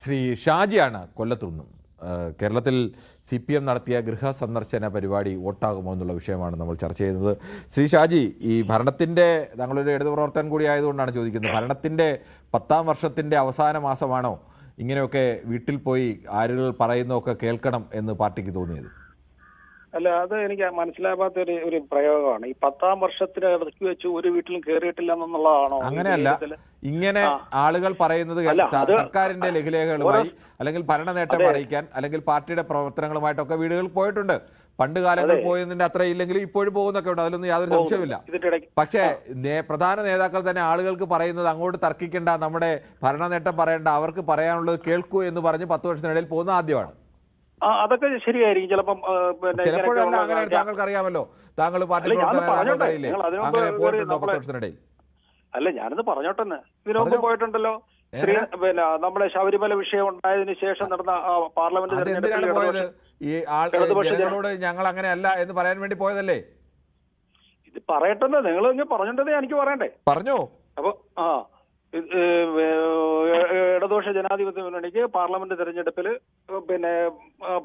ശ്രീ ഷാജിയാണ് കൊല്ലത്തുനിന്നും. കേരളത്തിൽ CPM നടത്തിയ ഗൃഹസന്ദർശന പരിപാടി വോട്ടാകുമോ എന്നുള്ള വിഷയമാണ് നമ്മൾ ചർച്ച ചെയ്യുന്നത്. ശ്രീ ഷാജി, ഈ ഭരണത്തിൻ്റെ, താങ്കളൊരു ഇടതു പ്രവർത്തകൻ കൂടി ആയതുകൊണ്ടാണ് ചോദിക്കുന്നത്, ഭരണത്തിൻ്റെ 10ാം വർഷത്തിൻ്റെ അവസാന മാസമാണോ ഇങ്ങനെയൊക്കെ വീട്ടിൽ പോയി ആരുകൾ പറയുന്നതൊക്കെ കേൾക്കണം എന്ന് പാർട്ടിക്ക് തോന്നിയത്? അല്ല, അത് എനിക്ക് മനസ്സിലാവാത്ത ഒരു പ്രയോഗമാണ്. ഈ 10ാം വർഷത്തിന് ഇടയ്ക്ക് വെച്ച് ഒരു വീട്ടിലും കയറിയിട്ടില്ല എന്നുള്ളതാണോ? അങ്ങനെയല്ല, ഇങ്ങനെ ആളുകൾ പറയുന്നത് സർക്കാരിന്റെ ലഘുലേഖകളുമായി അല്ലെങ്കിൽ ഭരണ നേട്ടം അറിയിക്കാൻ അല്ലെങ്കിൽ പാർട്ടിയുടെ പ്രവർത്തനങ്ങളുമായിട്ടൊക്കെ വീടുകളിൽ പോയിട്ടുണ്ട്. പണ്ട് കാലങ്ങളിൽ പോയതിന്റെ അത്ര ഇല്ലെങ്കിലും ഇപ്പോഴും പോകുന്നൊക്കെ ഉണ്ട്, അതിലൊന്നും യാതൊരു സംശയമില്ല. പക്ഷേ പ്രധാന നേതാക്കൾ തന്നെ ആളുകൾക്ക് പറയുന്നത് അങ്ങോട്ട് തർക്കിക്കേണ്ട, നമ്മുടെ ഭരണ നേട്ടം പറയേണ്ട, അവർക്ക് പറയാനുള്ളത് കേൾക്കൂ എന്ന് പറഞ്ഞ് 10 വർഷത്തിനിടയിൽ പോകുന്ന ആദ്യമാണ്. അതൊക്കെ ശരിയായിരിക്കും ചിലപ്പം. ചിലപ്പോഴല്ല, അങ്ങനെ താങ്കൾക്ക് അറിയാമല്ലോ, താങ്കൾ പാർട്ടി പ്രവർത്തകരല്ലേ, അങ്ങനെ പോയിട്ടുണ്ടോ 10 വർഷത്തിനിടയിൽ? അല്ല, ഞാനിത് പറഞ്ഞോട്ടെന്ന്, ഇതിനു മുമ്പ് പോയിട്ടുണ്ടല്ലോ. പിന്നെ നമ്മുടെ ശബരിമല വിഷയം ഉണ്ടായതിനു ശേഷം നടന്ന പാർലമെന്റ് പോയത് ഈ ജനങ്ങളോട് ഞങ്ങൾ അങ്ങനെ അല്ല എന്ന് പറയാൻ വേണ്ടി പോയതല്ലേ? ഇത് പറയട്ടെന്ന് നിങ്ങൾ പറഞ്ഞിട്ടേ എനിക്ക് പറയണ്ടേ? പറഞ്ഞോ. അപ്പൊ ഇടതുപക്ഷ ജനാധിപത്യ മുന്നണിക്ക് പാർലമെന്റ് തെരഞ്ഞെടുപ്പിൽ പിന്നെ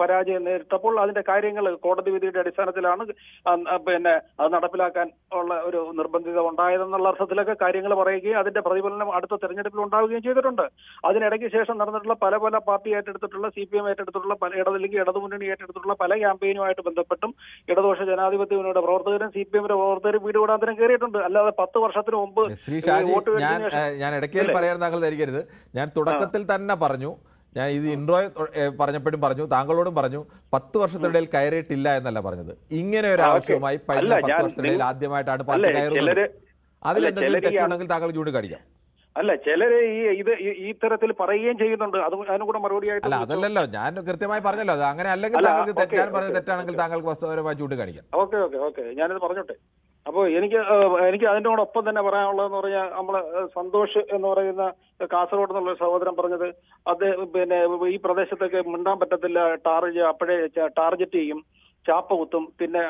പരാജയം നേരിട്ടപ്പോൾ അതിന്റെ കാര്യങ്ങൾ കോടതി വിധിയുടെ അടിസ്ഥാനത്തിലാണ് പിന്നെ അത് നടപ്പിലാക്കാൻ ഉള്ള ഒരു നിർബന്ധിത ഉണ്ടായതെന്നുള്ള അർത്ഥത്തിലൊക്കെ കാര്യങ്ങൾ പറയുകയും അതിന്റെ പ്രതിഫലനം അടുത്ത തെരഞ്ഞെടുപ്പിൽ ഉണ്ടാവുകയും ചെയ്തിട്ടുണ്ട്. അതിനിടയ്ക്ക് ശേഷം നടന്നിട്ടുള്ള പല പല പാർട്ടി ഏറ്റെടുത്തിട്ടുള്ള CPM ഏറ്റെടുത്തിട്ടുള്ള അല്ലെങ്കിൽ ഇടതുമുന്നണി ഏറ്റെടുത്തിട്ടുള്ള പല ക്യാമ്പയിനുമായിട്ട് ബന്ധപ്പെട്ടും ഇടതുപക്ഷ ജനാധിപത്യ മുന്നണിയുടെ പ്രവർത്തകരും CPM-ന്റെ പ്രവർത്തകരും വീട് വിടാന്തരം കയറിയിട്ടുണ്ട്. അല്ലാതെ 10 വർഷത്തിന് മുമ്പ് ഞാൻ ഇടയ്ക്ക് പറയാൻ താങ്കൾ ധരിക്കരുത്. ഞാൻ തുടക്കത്തിൽ തന്നെ പറഞ്ഞു, ഞാൻ ഇത് ഇൻട്രോ പറഞ്ഞപ്പോഴും പറഞ്ഞു, താങ്കളോടും പറഞ്ഞു, 10 വർഷത്തിനിടയിൽ കയറിയിട്ടില്ല എന്നല്ല പറഞ്ഞത്. ഇങ്ങനെ ഒരു ആവശ്യവുമായി 10 വർഷത്തിനിടയിൽ ആദ്യമായിട്ടാണ് പാർട്ടി കയറുന്നത്. അതിലെന്തെങ്കിലും തെറ്റുണ്ടെങ്കിൽ താങ്കൾ ചൂണ്ടിക്കാണിക്കാം. അല്ല, ചിലര് ഈ തരത്തിൽ പറയുകയും ചെയ്യുന്നുണ്ട്. അതിനും കൂടെ മറുപടിയായിട്ട്. അല്ല, അതല്ലല്ലോ, ഞാൻ കൃത്യമായി പറഞ്ഞല്ലോ. അത് അങ്ങനെ അല്ലെങ്കിൽ താങ്കൾക്ക് ഞാൻ പറഞ്ഞത് തെറ്റാണെങ്കിൽ താങ്കൾക്ക് വസ്തുപരമായി ചൂണ്ടിക്കാണിക്കാം. ഓക്കെ, ഞാനിത് പറഞ്ഞോട്ടെ. അപ്പോൾ എനിക്ക് അതിൻ്റെ കൂടെ തന്നെ പറയാനുള്ളതെന്ന് പറഞ്ഞാൽ, നമ്മളെ സന്തോഷ് എന്ന് പറയുന്ന കാസർഗോഡ് എന്നുള്ള സഹോദരൻ പറഞ്ഞത്, അത് പിന്നെ ഈ പ്രദേശത്തൊക്കെ മിണ്ടാൻ പറ്റത്തില്ല, അപ്പോഴേ ടാർഗറ്റ് ചെയ്യും, ചാപ്പ കുത്തും, പിന്നെ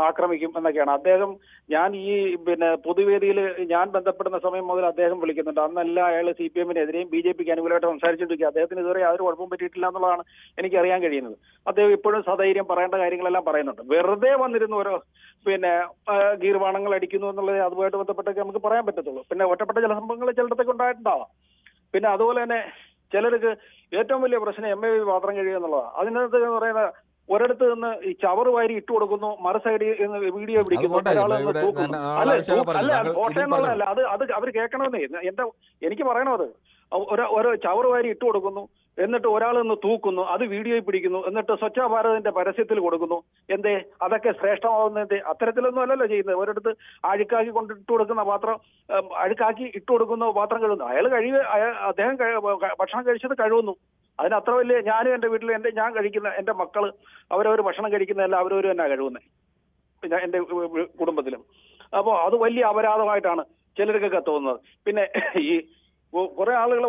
ആക്രമിക്കും എന്നൊക്കെയാണ് അദ്ദേഹം. ഞാൻ ഈ പിന്നെ പൊതുവേദിയിൽ ഞാൻ ബന്ധപ്പെടുന്ന സമയം മുതൽ അദ്ദേഹം വിളിക്കുന്നുണ്ട്. അന്നല്ല അയാൾ CPM-നെതിരെയും BJP-ക്ക് അനുകൂലമായിട്ട് സംസാരിച്ചിട്ടിരിക്കുക. അദ്ദേഹത്തിന് ഇതുവരെ യാതൊരു കുഴപ്പവും പറ്റിയിട്ടില്ല എന്നുള്ളതാണ് എനിക്ക് അറിയാൻ കഴിയുന്നത്. അദ്ദേഹം ഇപ്പോഴും സധൈര്യം പറയേണ്ട കാര്യങ്ങളെല്ലാം പറയുന്നുണ്ട്. വെറുതെ വന്നിരുന്ന ഓരോ പിന്നെ ഗീർവാണങ്ങൾ അടിക്കുന്നു എന്നുള്ളത് അതുമായിട്ട് ബന്ധപ്പെട്ടൊക്കെ നമുക്ക് പറയാൻ പറ്റത്തുള്ളൂ. പിന്നെ ഒറ്റപ്പെട്ട ചില സംഭവങ്ങൾ ചിലയിടത്തൊക്കെ ഉണ്ടായിട്ടുണ്ടാവാം. പിന്നെ അതുപോലെ തന്നെ ചിലർക്ക് ഏറ്റവും വലിയ പ്രശ്നം MAV പാത്രം കഴിയുക എന്നുള്ളതാണ്. അതിനകത്ത് എന്ന് പറയുന്നത്, ഒരിടത്ത് നിന്ന് ഈ ചവറ് വാരി ഇട്ട് കൊടുക്കുന്നു, മറു സൈഡിൽ നിന്ന് വീഡിയോ പിടിക്കുന്നു, കോട്ടയെന്നുള്ളതല്ല, അത് അവർ കേൾക്കണമെന്നേ. എനിക്ക് പറയണത്, ഓരോ ചവറ് വാരി ഇട്ട് കൊടുക്കുന്നു, എന്നിട്ട് ഒരാൾ നിന്ന് തൂക്കുന്നു, അത് വീഡിയോയിൽ പിടിക്കുന്നു, എന്നിട്ട് സ്വച്ഛ ഭാരതിന്റെ പരസ്യത്തിൽ കൊടുക്കുന്നു. എന്തേ അതൊക്കെ ശ്രേഷ്ഠമാവുന്നത്? അത്തരത്തിലൊന്നും അല്ലല്ലോ ചെയ്യുന്നത്. ഒരിടത്ത് അഴുക്കാക്കി കൊണ്ടിട്ട് കൊടുക്കുന്ന പാത്രം, അഴുക്കാക്കി ഇട്ട് കൊടുക്കുന്ന പാത്രം കഴുകുന്നു. അദ്ദേഹം ഭക്ഷണം കഴിച്ചത് കഴുകുന്നു. അതിനത്ര വലിയ, ഞാനും എൻ്റെ വീട്ടിൽ ഞാൻ കഴിക്കുന്ന എൻ്റെ മക്കള് അവരവർ ഭക്ഷണം കഴിക്കുന്നതല്ല അവരവർ തന്നെ കഴുകുന്നത്, പിന്നെ എൻ്റെ കുടുംബത്തിലും. അപ്പോൾ അത് വലിയ അപരാധമായിട്ടാണ് ചിലർക്കൊക്കെ തോന്നുന്നത്. പിന്നെ ഈ കുറെ ആളുകൾ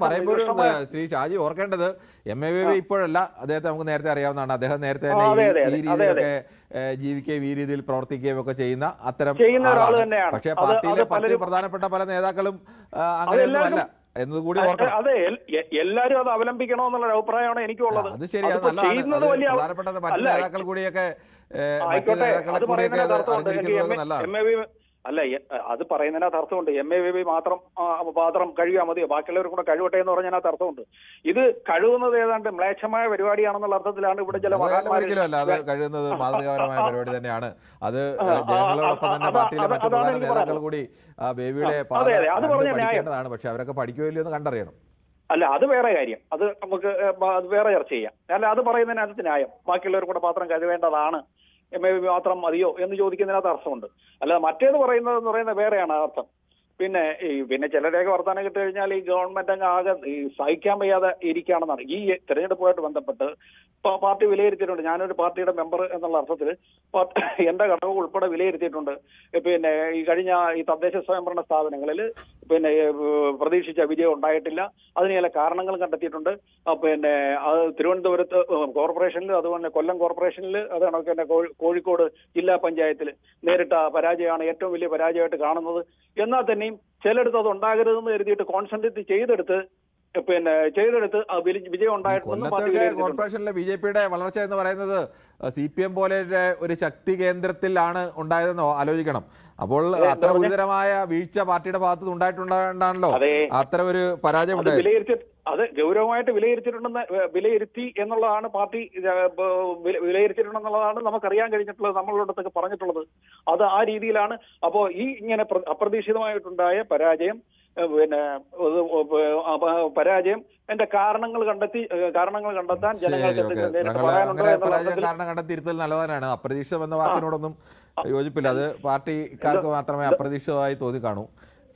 പറയുമ്പോഴും ശ്രീ ഷാജി ഓർക്കേണ്ടത്, MAV ഇപ്പോഴല്ല, അദ്ദേഹത്തെ നമുക്ക് നേരത്തെ അറിയാവുന്നതാണ്. അദ്ദേഹം നേരത്തെ തന്നെ ഈ രീതിയിലൊക്കെ ജീവിക്കുകയും ഈ രീതിയിൽ പ്രവർത്തിക്കുകയും ഒക്കെ ചെയ്യുന്ന ആളാണ്. പക്ഷേ പാർട്ടിയിലെ പ്രധാനപ്പെട്ട പല നേതാക്കളും അങ്ങനെയൊന്നുമല്ല എന്നത് കൂടി ഓർക്കണം. അതെ, എല്ലാരും അത് അവലംബിക്കണമെന്നുള്ള അഭിപ്രായമാണ് എനിക്കുള്ളത്. അത് ശരിയാണ്, പ്രധാനപ്പെട്ട മറ്റു നേതാക്കൾ കൂടിയൊക്കെ നല്ലതാണ്. അല്ല, അത് പറയുന്നതിനകത്ത് അർത്ഥമുണ്ട്. MAV മാത്രം പാത്രം കഴുകിയാൽ മതിയോ, ബാക്കിയുള്ളവർ കൂടെ കഴിവട്ടെ എന്ന് പറഞ്ഞതിനകത്ത് അർത്ഥമുണ്ട്. ഇത് കഴുകുന്നത് ഏതാണ്ട് മ്ലേച്ഛമായ പരിപാടിയാണെന്നുള്ള അർത്ഥത്തിലാണ് ഇവിടെ ചില കഴിയുന്നത് മാതൃകാപരമായ പരിപാടി തന്നെയാണ്. അത് ജനങ്ങളോടൊപ്പം തന്നെ പാർട്ടിയിലെ മറ്റു പ്രധാന നേതാക്കൾ കൂടി ബേബിയുടെ പഠിക്കേണ്ടതാണ്. പക്ഷെ അവരൊക്കെ പഠിക്കുകയില്ലോ എന്ന് കണ്ടറിയണം. അല്ല, അത് വേറെ കാര്യം, അത് നമുക്ക് അത് വേറെ ചർച്ച ചെയ്യാം. അല്ല, അത് പറയുന്നതിനകത്ത് ന്യായം. ബാക്കിയുള്ളവർ കൂടെ പാത്രം കഴുകേണ്ടതാണ്, MAV മാത്രം മതിയോ എന്ന് ചോദിക്കുന്നതിനകത്ത് അർത്ഥമുണ്ട്. അല്ലാതെ മറ്റേത് പറയുന്നത് വേറെയാണ് അർത്ഥം. പിന്നെ ചിലരെയൊക്കെ വർത്താനം കിട്ടി കഴിഞ്ഞാൽ ഈ ഗവൺമെന്റ് അങ്ങ് ആകെ സഹിക്കാൻ വയ്യാതെ ഇരിക്കുകയാണെന്നാണ്. ഈ തെരഞ്ഞെടുപ്പുമായിട്ട് ബന്ധപ്പെട്ട് പാർട്ടി വിലയിരുത്തിയിട്ടുണ്ട്. ഞാനൊരു പാർട്ടിയുടെ മെമ്പർ എന്നുള്ള അർത്ഥത്തിൽ എന്റെ ഘടകം ഉൾപ്പെടെ വിലയിരുത്തിയിട്ടുണ്ട്. പിന്നെ ഈ കഴിഞ്ഞ ഈ തദ്ദേശ സ്വയംഭരണ സ്ഥാപനങ്ങളിൽ പിന്നെ പ്രതീക്ഷിച്ച വിജയം ഉണ്ടായിട്ടില്ല. അതിന് ചില കാരണങ്ങൾ കണ്ടെത്തിയിട്ടുണ്ട്. പിന്നെ അത് തിരുവനന്തപുരത്ത് കോർപ്പറേഷനിൽ, അതുപോലെ കൊല്ലം കോർപ്പറേഷനിൽ, അത് കണക്ക് തന്നെ കോഴിക്കോട് ജില്ലാ പഞ്ചായത്തിൽ നേരിട്ട പരാജയമാണ് ഏറ്റവും വലിയ പരാജയമായിട്ട് കാണുന്നത്. എന്നാൽ തന്നെയും ചിലയിടത്ത് അത് ഉണ്ടാകരുതെന്ന് കരുതിയിട്ട് കോൺസെൻട്രേറ്റ് ചെയ്തെടുത്ത് പിന്നെ ചെയ്തെടുത്ത് വിജയം ഉണ്ടായിട്ടുണ്ടെന്ന് പാർട്ടി വിലയിരുത്തിയിട്ടുണ്ട്. കോർപ്പറേഷനിലെ ബി.ജെ.പിയുടെ വളർച്ച എന്ന് പറയുന്നത് CPM പോലെ ഒരു ശക്തി കേന്ദ്രത്തിലാണ് ഉണ്ടായതെന്നോ ആലോചിക്കണം. അപ്പോൾ അത്ര ഗുരുതരമായ വീഴ്ച പാർട്ടിയുടെ ഭാഗത്ത് ഉണ്ടായിട്ടുണ്ടാണല്ലോ അത്ര ഒരു പരാജയം ഉണ്ടായത്. അത് ഗൗരവമായിട്ട് വിലയിരുത്തി എന്നുള്ളതാണ് പാർട്ടി വിലയിരുത്തിയിട്ടുണ്ടെന്നുള്ളതാണ് നമുക്കറിയാൻ കഴിഞ്ഞിട്ടുള്ളത്, നമ്മളോടത്തൊക്കെ പറഞ്ഞിട്ടുള്ളത്. അത് ആ രീതിയിലാണ്. അപ്പോൾ ഈ ഇങ്ങനെ അപ്രതീക്ഷിതമായിട്ടുണ്ടായ പരാജയം എന്റെ കാരണങ്ങൾ കണ്ടെത്താൻ ജനങ്ങൾക്ക് കാരണം കണ്ടെത്തിയിരുത്തൽ നല്ലതാണ്. അപ്രതീക്ഷിതം എന്ന വാക്കിനോടൊന്നും യോജിപ്പില്ല. അത് പാർട്ടിക്കാർക്ക് മാത്രമേ അപ്രതീക്ഷിതമായി തോന്നി കാണൂ.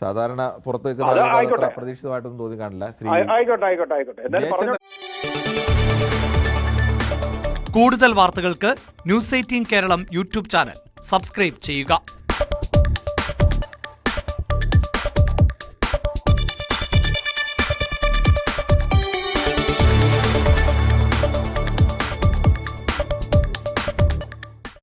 സാധാരണ പുറത്തു നിൽക്കുന്ന അപ്രതീക്ഷിതമായിട്ടൊന്നും തോന്നി കാണില്ല. ആയിക്കോട്ടെ. കൂടുതൽ വാർത്തകൾക്ക് News 18 Keralam YouTube channel subscribe ചെയ്യുക.